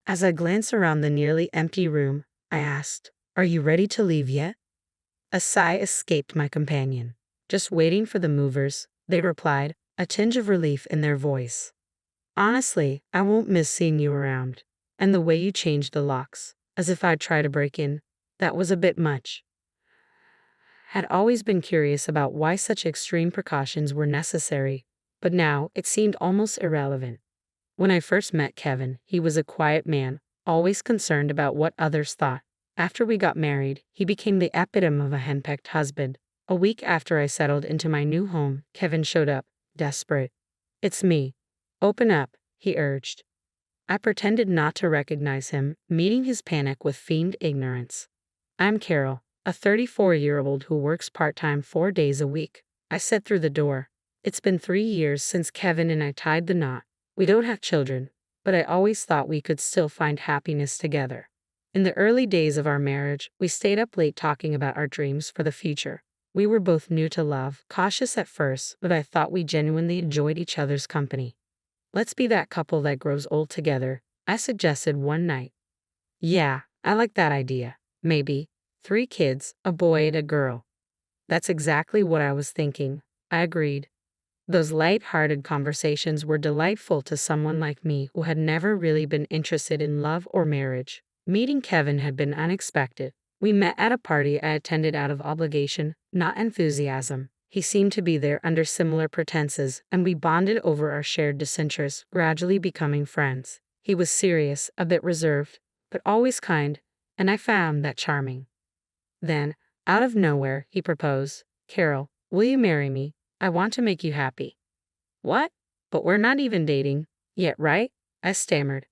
As I glanced around the nearly empty room, I asked, "Are you ready to leave yet?" A sigh escaped my companion. "Just waiting for the movers," they replied, a tinge of relief in their voice. "Honestly, I won't miss seeing you around. And the way you changed the locks, as if I'd try to break in, that was a bit much." Had always been curious about why such extreme precautions were necessary, but now it seemed almost irrelevant. When I first met Kevin, he was a quiet man, always concerned about what others thought. After we got married, he became the epitome of a henpecked husband. A week after I settled into my new home, Kevin showed up, desperate. "It's me. Open up," he urged. I pretended not to recognize him, meeting his panic with feigned ignorance. "I'm Carol, a 34-year-old who works part-time 4 days a week," I said through the door. It's been 3 years since Kevin and I tied the knot. We don't have children, but I always thought we could still find happiness together. In the early days of our marriage, we stayed up late talking about our dreams for the future. We were both new to love, cautious at first, but I thought we genuinely enjoyed each other's company. "Let's be that couple that grows old together," I suggested one night. "Yeah, I like that idea. Maybe 3 kids, a boy and a girl." "That's exactly what I was thinking," I agreed. Those light-hearted conversations were delightful to someone like me who had never really been interested in love or marriage. Meeting Kevin had been unexpected. We met at a party I attended out of obligation, not enthusiasm. He seemed to be there under similar pretenses, and we bonded over our shared disinterests, gradually becoming friends. He was serious, a bit reserved, but always kind, and I found that charming. Then, out of nowhere, he proposed. "Carol, will you marry me? I want to make you happy." "What? But we're not even dating yet, right?" I stammered.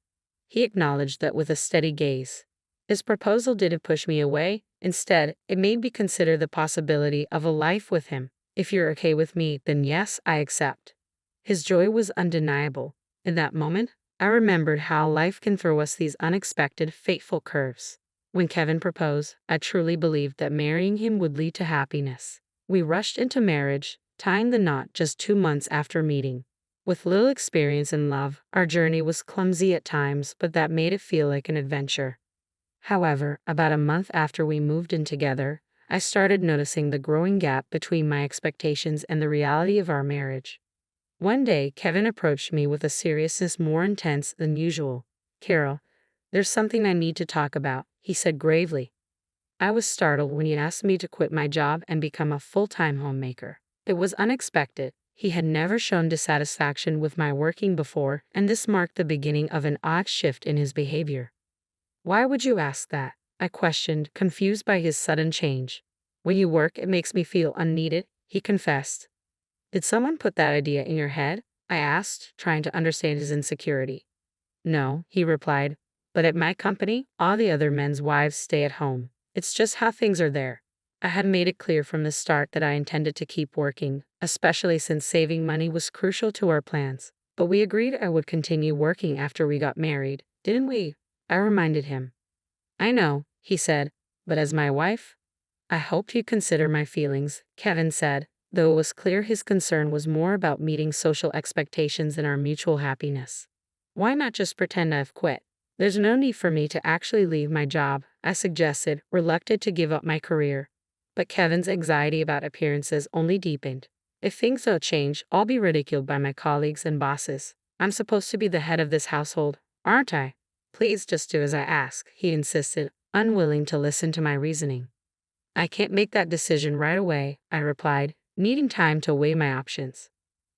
He acknowledged that with a steady gaze. His proposal didn't push me away. Instead, it made me consider the possibility of a life with him. "If you're okay with me, then yes, I accept." His joy was undeniable. In that moment, I remembered how life can throw us these unexpected, fateful curves. When Kevin proposed, I truly believed that marrying him would lead to happiness. We rushed into marriage, tying the knot just 2 months after meeting. With little experience in love, our journey was clumsy at times, but that made it feel like an adventure. However, about a month after we moved in together, I started noticing the growing gap between my expectations and the reality of our marriage. One day, Kevin approached me with a seriousness more intense than usual. "Carol, there's something I need to talk about," he said gravely. I was startled when he asked me to quit my job and become a full-time homemaker. It was unexpected. He had never shown dissatisfaction with my working before, and this marked the beginning of an odd shift in his behavior. "Why would you ask that?" I questioned, confused by his sudden change. "When you work, it makes me feel unneeded," he confessed. "Did someone put that idea in your head?" I asked, trying to understand his insecurity. "No," he replied, "but at my company, all the other men's wives stay at home. It's just how things are there." I had made it clear from the start that I intended to keep working, especially since saving money was crucial to our plans. But we agreed I would continue working after we got married, didn't we? I reminded him. "I know," he said, "but as my wife, I hoped you'd consider my feelings," Kevin said, though it was clear his concern was more about meeting social expectations than our mutual happiness. "Why not just pretend I've quit? There's no need for me to actually leave my job," I suggested, reluctant to give up my career. But Kevin's anxiety about appearances only deepened. "If things don't change, I'll be ridiculed by my colleagues and bosses. I'm supposed to be the head of this household, aren't I? Please just do as I ask," he insisted, unwilling to listen to my reasoning. "I can't make that decision right away," I replied, needing time to weigh my options.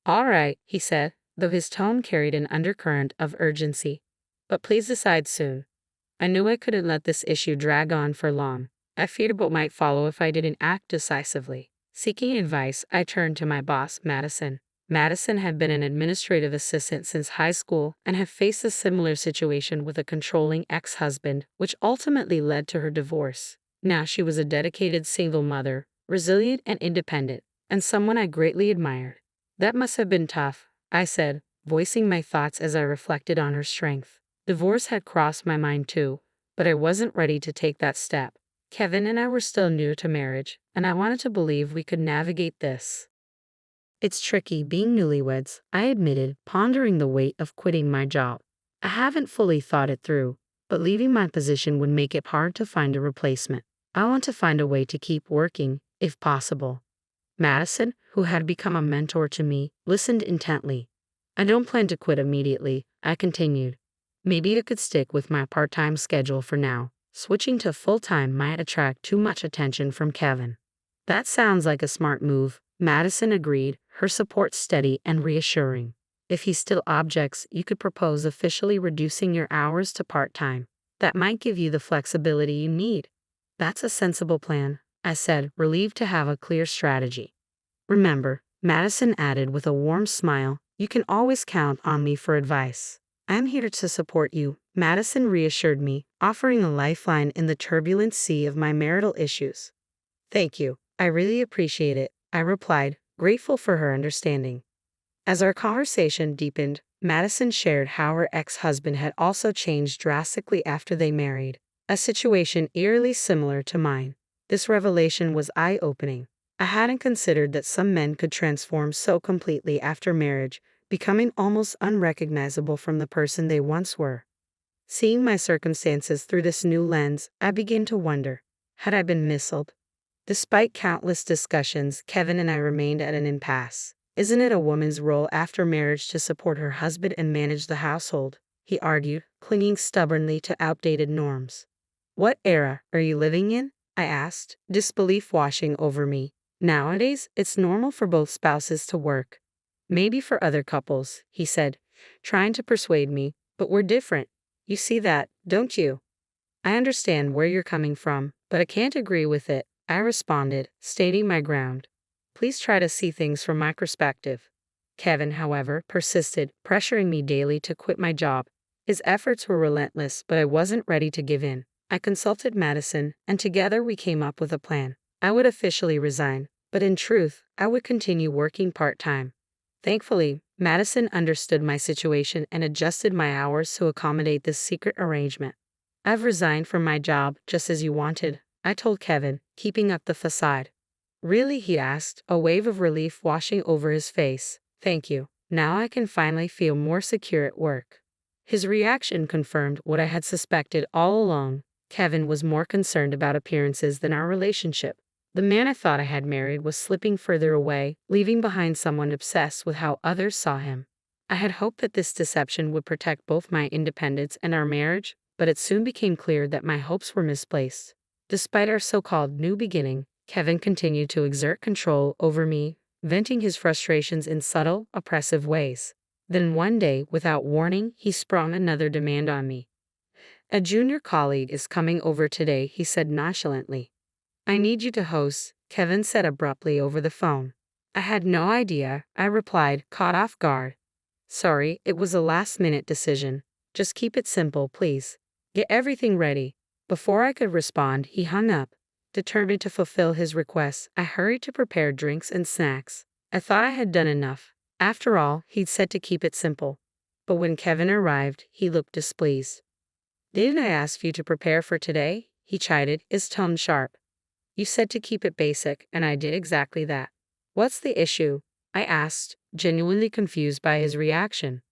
"All right," he said, though his tone carried an undercurrent of urgency. "But please decide soon." I knew I couldn't let this issue drag on for long. I feared what might follow if I didn't act decisively. Seeking advice, I turned to my boss, Madison. Madison had been an administrative assistant since high school and had faced a similar situation with a controlling ex-husband, which ultimately led to her divorce. Now she was a dedicated single mother, resilient and independent, and someone I greatly admired. "That must have been tough," I said, voicing my thoughts as I reflected on her strength. Divorce had crossed my mind too, but I wasn't ready to take that step. Kevin and I were still new to marriage, and I wanted to believe we could navigate this. "It's tricky being newlyweds," I admitted, pondering the weight of quitting my job. "I haven't fully thought it through. but leaving my position would make it hard to find a replacement. I want to find a way to keep working, if possible. Madison, who had become a mentor to me, listened intently. I don't plan to quit immediately, I continued. Maybe I could stick with my part-time schedule for now. Switching to full-time might attract too much attention from Kevin. That sounds like a smart move, Madison agreed, her support steady and reassuring. If he still objects, you could propose officially reducing your hours to part-time. That might give you the flexibility you need. That's a sensible plan, I said, relieved to have a clear strategy. Remember, Madison added with a warm smile, you can always count on me for advice. I'm here to support you, Madison reassured me, offering a lifeline in the turbulent sea of my marital issues. Thank you, I really appreciate it, I replied, grateful for her understanding. As our conversation deepened, Madison shared how her ex-husband had also changed drastically after they married, a situation eerily similar to mine. This revelation was eye-opening. I hadn't considered that some men could transform so completely after marriage, becoming almost unrecognizable from the person they once were. Seeing my circumstances through this new lens, I began to wonder, had I been misled? Despite countless discussions, Kevin and I remained at an impasse. Isn't it a woman's role after marriage to support her husband and manage the household? He argued, clinging stubbornly to outdated norms. What era are you living in? I asked, disbelief washing over me. Nowadays, it's normal for both spouses to work. Maybe for other couples, he said, trying to persuade me, but we're different. You see that, don't you? I understand where you're coming from, but I can't agree with it, I responded, stating my ground. Please try to see things from my perspective. Kevin, however, persisted, pressuring me daily to quit my job. His efforts were relentless, but I wasn't ready to give in. I consulted Madison, and together we came up with a plan. I would officially resign, but in truth, I would continue working part-time. Thankfully, Madison understood my situation and adjusted my hours to accommodate this secret arrangement. I've resigned from my job just as you wanted, I told Kevin, keeping up the facade. Really, he asked, a wave of relief washing over his face. Thank you. Now I can finally feel more secure at work. His reaction confirmed what I had suspected all along. Kevin was more concerned about appearances than our relationship. The man I thought I had married was slipping further away, leaving behind someone obsessed with how others saw him. I had hoped that this deception would protect both my independence and our marriage, but it soon became clear that my hopes were misplaced. Despite our so-called new beginning, Kevin continued to exert control over me, venting his frustrations in subtle, oppressive ways. Then one day, without warning, he sprung another demand on me. A junior colleague is coming over today, he said nonchalantly. I need you to host, Kevin said abruptly over the phone. I had no idea, I replied, caught off guard. Sorry, it was a last-minute decision. Just keep it simple, please. Get everything ready. Before I could respond, he hung up. Determined to fulfill his request, I hurried to prepare drinks and snacks. I thought I had done enough. After all, he'd said to keep it simple. But when Kevin arrived, he looked displeased. Didn't I ask you to prepare for today? He chided, his tone sharp. You said to keep it basic, and I did exactly that. What's the issue? I asked, genuinely confused by his reaction.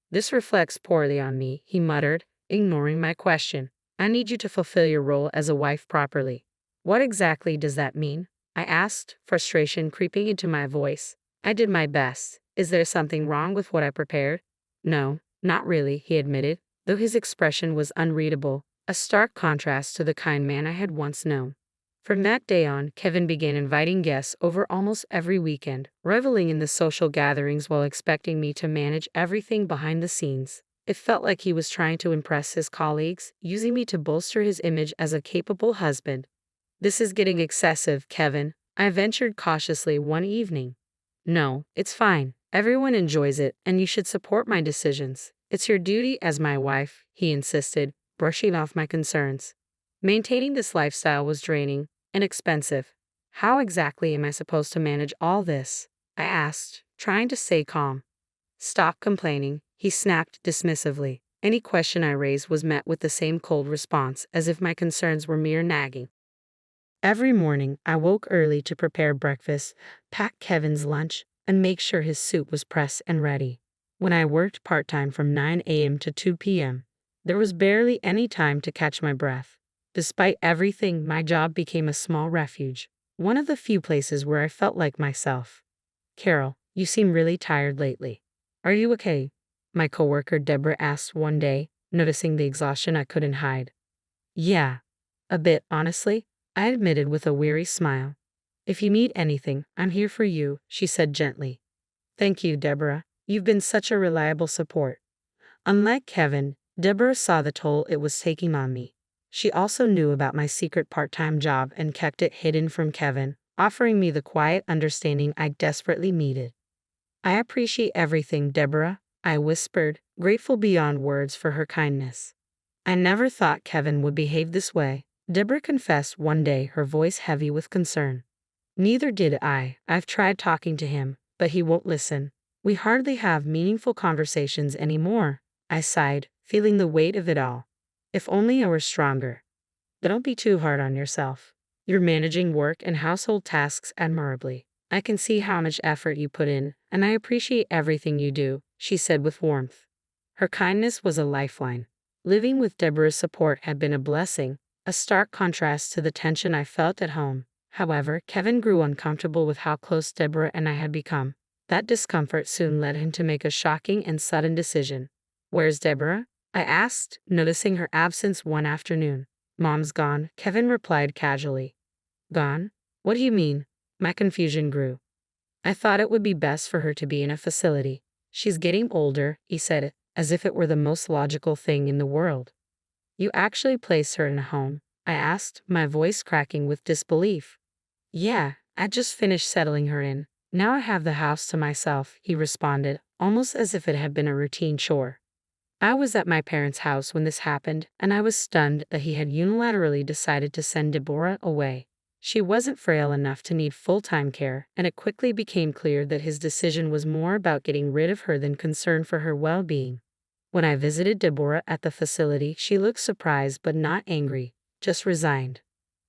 This reflects poorly on me, he muttered, ignoring my question. I need you to fulfill your role as a wife properly. What exactly does that mean? I asked, frustration creeping into my voice. I did my best. Is there something wrong with what I prepared? No, not really, he admitted, though his expression was unreadable, a stark contrast to the kind man I had once known. From that day on, Kevin began inviting guests over almost every weekend, reveling in the social gatherings while expecting me to manage everything behind the scenes. It felt like he was trying to impress his colleagues, using me to bolster his image as a capable husband. This is getting excessive, Kevin, I ventured cautiously one evening. No, it's fine. Everyone enjoys it, and you should support my decisions. It's your duty as my wife, he insisted, brushing off my concerns. Maintaining this lifestyle was draining and expensive. How exactly am I supposed to manage all this? I asked, trying to stay calm. Stop complaining, he snapped dismissively. Any question I raised was met with the same cold response, as if my concerns were mere nagging. Every morning, I woke early to prepare breakfast, pack Kevin's lunch, and make sure his suit was pressed and ready. When I worked part-time from 9 a.m. to 2 p.m., There was barely any time to catch my breath. Despite everything, my job became a small refuge, one of the few places where I felt like myself. Carol, you seem really tired lately. Are you okay? My coworker Deborah asked one day, noticing the exhaustion I couldn't hide. Yeah, a bit, honestly, I admitted with a weary smile. If you need anything, I'm here for you, she said gently. Thank you, Deborah. You've been such a reliable support. Unlike Kevin, Deborah saw the toll it was taking on me. She also knew about my secret part-time job and kept it hidden from Kevin, offering me the quiet understanding I desperately needed. I appreciate everything, Deborah, I whispered, grateful beyond words for her kindness. I never thought Kevin would behave this way, Deborah confessed one day, her voice heavy with concern. Neither did I. I've tried talking to him, but he won't listen. We hardly have meaningful conversations anymore, I sighed, feeling the weight of it all. If only I were stronger. Don't be too hard on yourself. You're managing work and household tasks admirably. I can see how much effort you put in, and I appreciate everything you do, she said with warmth. Her kindness was a lifeline. Living with Deborah's support had been a blessing, a stark contrast to the tension I felt at home. However, Kevin grew uncomfortable with how close Deborah and I had become. That discomfort soon led him to make a shocking and sudden decision. Where's Deborah? I asked, noticing her absence one afternoon. Mom's gone, Kevin replied casually. Gone? What do you mean? My confusion grew. I thought it would be best for her to be in a facility. She's getting older, he said, as if it were the most logical thing in the world. You actually placed her in a home? I asked, my voice cracking with disbelief. Yeah, I just finished settling her in. Now I have the house to myself, he responded, almost as if it had been a routine chore. I was at my parents' house when this happened, and I was stunned that he had unilaterally decided to send Deborah away. She wasn't frail enough to need full-time care, and it quickly became clear that his decision was more about getting rid of her than concern for her well-being. When I visited Deborah at the facility, she looked surprised but not angry, just resigned.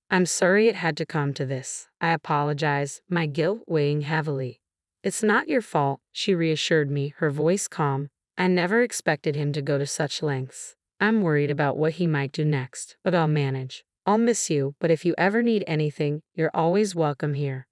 I'm sorry it had to come to this. I apologize, my guilt weighing heavily. It's not your fault, she reassured me, her voice calm. I never expected him to go to such lengths. I'm worried about what he might do next, but I'll manage. I'll miss you, but if you ever need anything, you're always welcome here.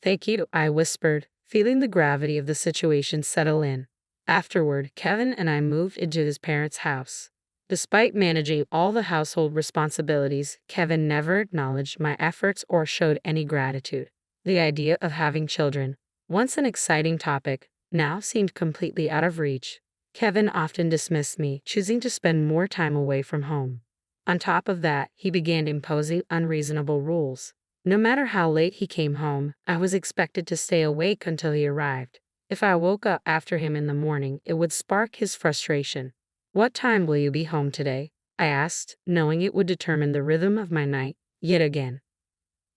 Thank you, I whispered, feeling the gravity of the situation settle in. Afterward, Kevin and I moved into his parents' house. Despite managing all the household responsibilities, Kevin never acknowledged my efforts or showed any gratitude. The idea of having children, once an exciting topic, now seemed completely out of reach. Kevin often dismissed me, choosing to spend more time away from home. On top of that, he began imposing unreasonable rules. No matter how late he came home, I was expected to stay awake until he arrived. If I woke up after him in the morning, it would spark his frustration. What time will you be home today? I asked, knowing it would determine the rhythm of my night, yet again.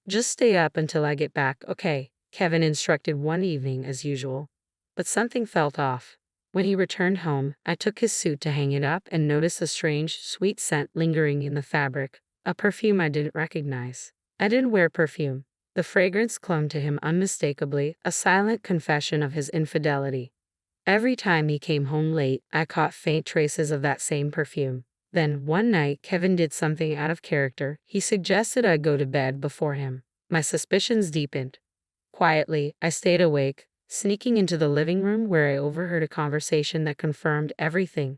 Just stay up until I get back, okay, Kevin instructed one evening as usual. But something felt off. When he returned home, I took his suit to hang it up and noticed a strange, sweet scent lingering in the fabric, a perfume I didn't recognize. I didn't wear perfume. The fragrance clung to him unmistakably, a silent confession of his infidelity. Every time he came home late, I caught faint traces of that same perfume. Then, one night, Kevin did something out of character. He suggested I go to bed before him. My suspicions deepened. Quietly, I stayed awake, sneaking into the living room where I overheard a conversation that confirmed everything.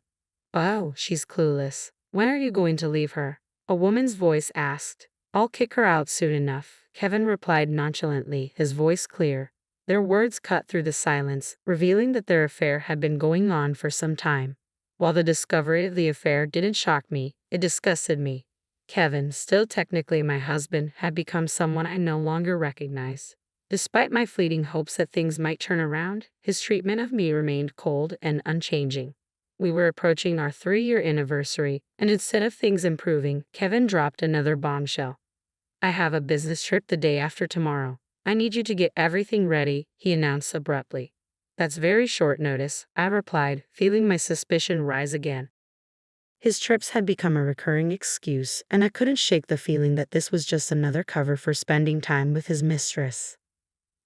Oh, she's clueless. When are you going to leave her? A woman's voice asked. I'll kick her out soon enough, Kevin replied nonchalantly, his voice clear. Their words cut through the silence, revealing that their affair had been going on for some time. While the discovery of the affair didn't shock me, it disgusted me. Kevin, still technically my husband, had become someone I no longer recognized. Despite my fleeting hopes that things might turn around, his treatment of me remained cold and unchanging. We were approaching our 3-year anniversary, and instead of things improving, Kevin dropped another bombshell. I have a business trip the day after tomorrow. I need you to get everything ready, he announced abruptly. That's very short notice, I replied, feeling my suspicion rise again. His trips had become a recurring excuse, and I couldn't shake the feeling that this was just another cover for spending time with his mistress.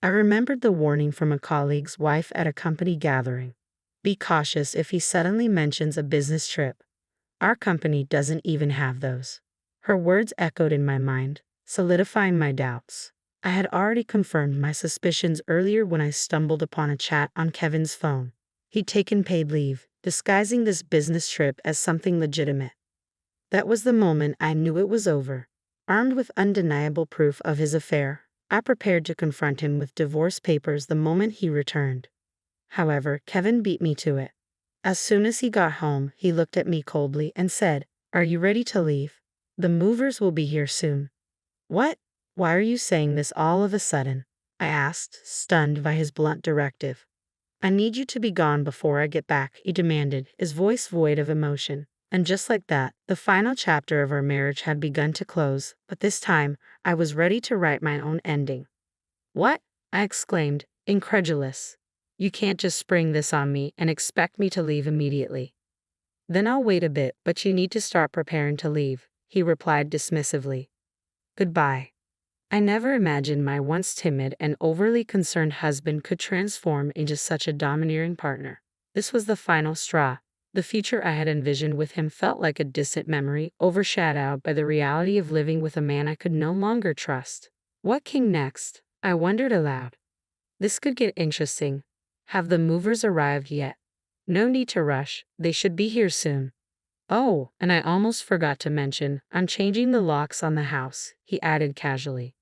I remembered the warning from a colleague's wife at a company gathering. Be cautious if he suddenly mentions a business trip. Our company doesn't even have those. Her words echoed in my mind, solidifying my doubts. I had already confirmed my suspicions earlier when I stumbled upon a chat on Kevin's phone. He'd taken paid leave, disguising this business trip as something legitimate. That was the moment I knew it was over. Armed with undeniable proof of his affair, I prepared to confront him with divorce papers the moment he returned. However, Kevin beat me to it. As soon as he got home, he looked at me coldly and said, "Are you ready to leave? The movers will be here soon." "What? Why are you saying this all of a sudden?" I asked, stunned by his blunt directive. "I need you to be gone before I get back," he demanded, his voice void of emotion. And just like that, the final chapter of our marriage had begun to close, but this time, I was ready to write my own ending. "What?" I exclaimed, incredulous. "You can't just spring this on me and expect me to leave immediately." "Then I'll wait a bit, but you need to start preparing to leave," he replied dismissively. "Goodbye." I never imagined my once timid and overly concerned husband could transform into such a domineering partner. This was the final straw. The future I had envisioned with him felt like a distant memory, overshadowed by the reality of living with a man I could no longer trust. What came next? I wondered aloud. This could get interesting. Have the movers arrived yet? No need to rush, they should be here soon. "Oh, and I almost forgot to mention, I'm changing the locks on the house," he added casually.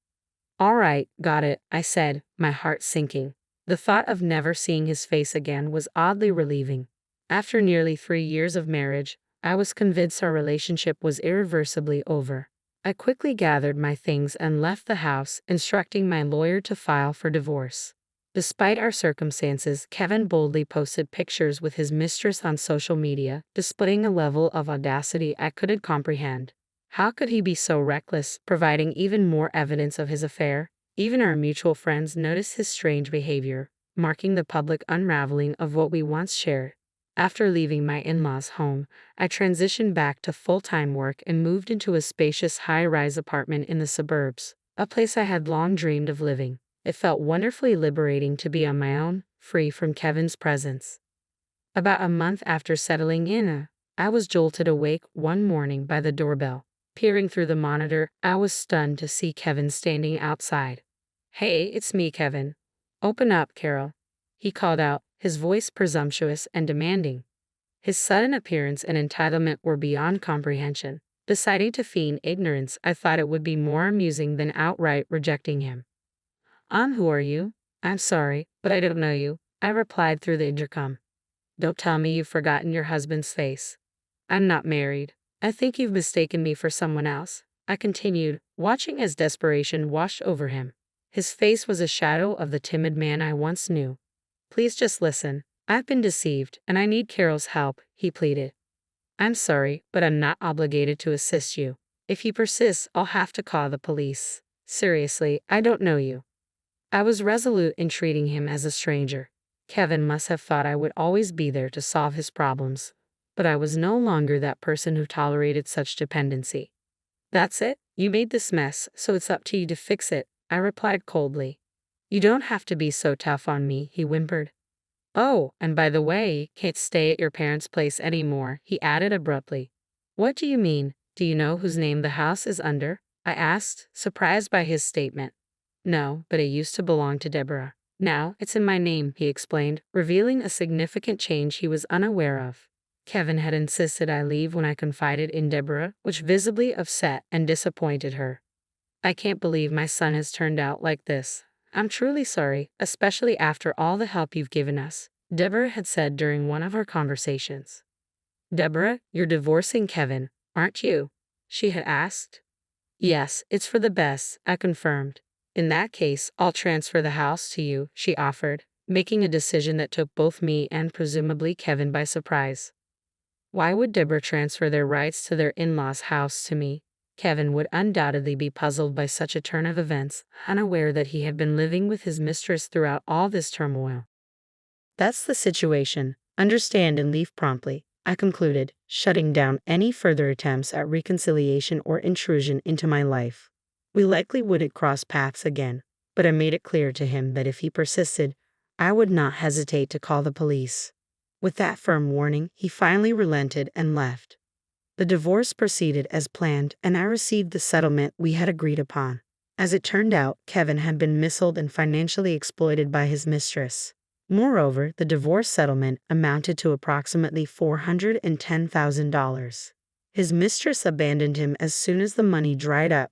"All right, got it," I said, my heart sinking. The thought of never seeing his face again was oddly relieving. After nearly 3 years of marriage, I was convinced our relationship was irreversibly over. I quickly gathered my things and left the house, instructing my lawyer to file for divorce. Despite our circumstances, Kevin boldly posted pictures with his mistress on social media, displaying a level of audacity I couldn't comprehend. How could he be so reckless, providing even more evidence of his affair? Even our mutual friends noticed his strange behavior, marking the public unraveling of what we once shared. After leaving my in-laws' home, I transitioned back to full-time work and moved into a spacious high-rise apartment in the suburbs, a place I had long dreamed of living. It felt wonderfully liberating to be on my own, free from Kevin's presence. About a month after settling in, I was jolted awake one morning by the doorbell. Peering through the monitor, I was stunned to see Kevin standing outside. "Hey, it's me, Kevin. Open up, Carol," he called out, his voice presumptuous and demanding. His sudden appearance and entitlement were beyond comprehension. Deciding to feign ignorance, I thought it would be more amusing than outright rejecting him. Who are you?" "I'm sorry, but I don't know you," I replied through the intercom. "Don't tell me you've forgotten your husband's face." "I'm not married. I think you've mistaken me for someone else," I continued, watching as desperation washed over him. His face was a shadow of the timid man I once knew. "Please just listen. I've been deceived, and I need Carol's help," he pleaded. "I'm sorry, but I'm not obligated to assist you. If you persist, I'll have to call the police. Seriously, I don't know you." I was resolute in treating him as a stranger. Kevin must have thought I would always be there to solve his problems. But I was no longer that person who tolerated such dependency. "That's it, you made this mess, so it's up to you to fix it," I replied coldly. "You don't have to be so tough on me," he whimpered. "Oh, and by the way, can't stay at your parents' place anymore," he added abruptly. "What do you mean? Do you know whose name the house is under?" I asked, surprised by his statement. "No, but it used to belong to Deborah. Now it's in my name," he explained, revealing a significant change he was unaware of. Kevin had insisted I leave when I confided in Deborah, which visibly upset and disappointed her. "I can't believe my son has turned out like this. I'm truly sorry, especially after all the help you've given us," Deborah had said during one of our conversations. "Deborah, you're divorcing Kevin, aren't you?" she had asked. "Yes, it's for the best," I confirmed. "In that case, I'll transfer the house to you," she offered, making a decision that took both me and presumably Kevin by surprise. Why would Deborah transfer their rights to their in-laws' house to me? Kevin would undoubtedly be puzzled by such a turn of events, unaware that he had been living with his mistress throughout all this turmoil. "That's the situation. Understand and leave promptly," I concluded, shutting down any further attempts at reconciliation or intrusion into my life. We likely wouldn't cross paths again, but I made it clear to him that if he persisted, I would not hesitate to call the police. With that firm warning, he finally relented and left. The divorce proceeded as planned, and I received the settlement we had agreed upon. As it turned out, Kevin had been misled and financially exploited by his mistress. Moreover, the divorce settlement amounted to approximately $410,000. His mistress abandoned him as soon as the money dried up,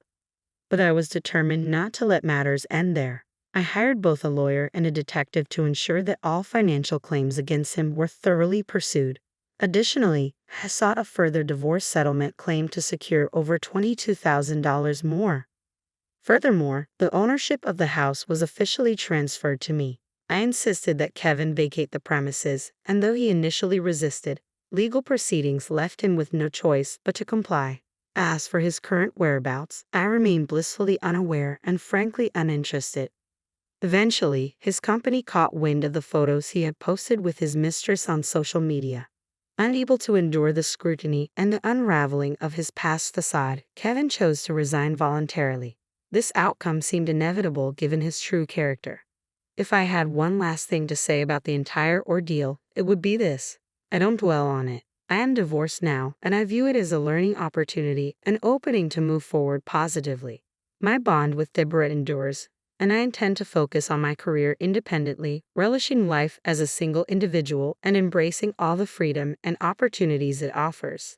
but I was determined not to let matters end there. I hired both a lawyer and a detective to ensure that all financial claims against him were thoroughly pursued. Additionally, I sought a further divorce settlement claim to secure over $22,000 more. Furthermore, the ownership of the house was officially transferred to me. I insisted that Kevin vacate the premises, and though he initially resisted, legal proceedings left him with no choice but to comply. As for his current whereabouts, I remained blissfully unaware and frankly uninterested. Eventually, his company caught wind of the photos he had posted with his mistress on social media. Unable to endure the scrutiny and the unraveling of his past facade, Kevin chose to resign voluntarily. This outcome seemed inevitable given his true character. If I had one last thing to say about the entire ordeal, it would be this: I don't dwell on it. I am divorced now, and I view it as a learning opportunity, an opening to move forward positively. My bond with Deborah endures, and I intend to focus on my career independently, relishing life as a single individual and embracing all the freedom and opportunities it offers.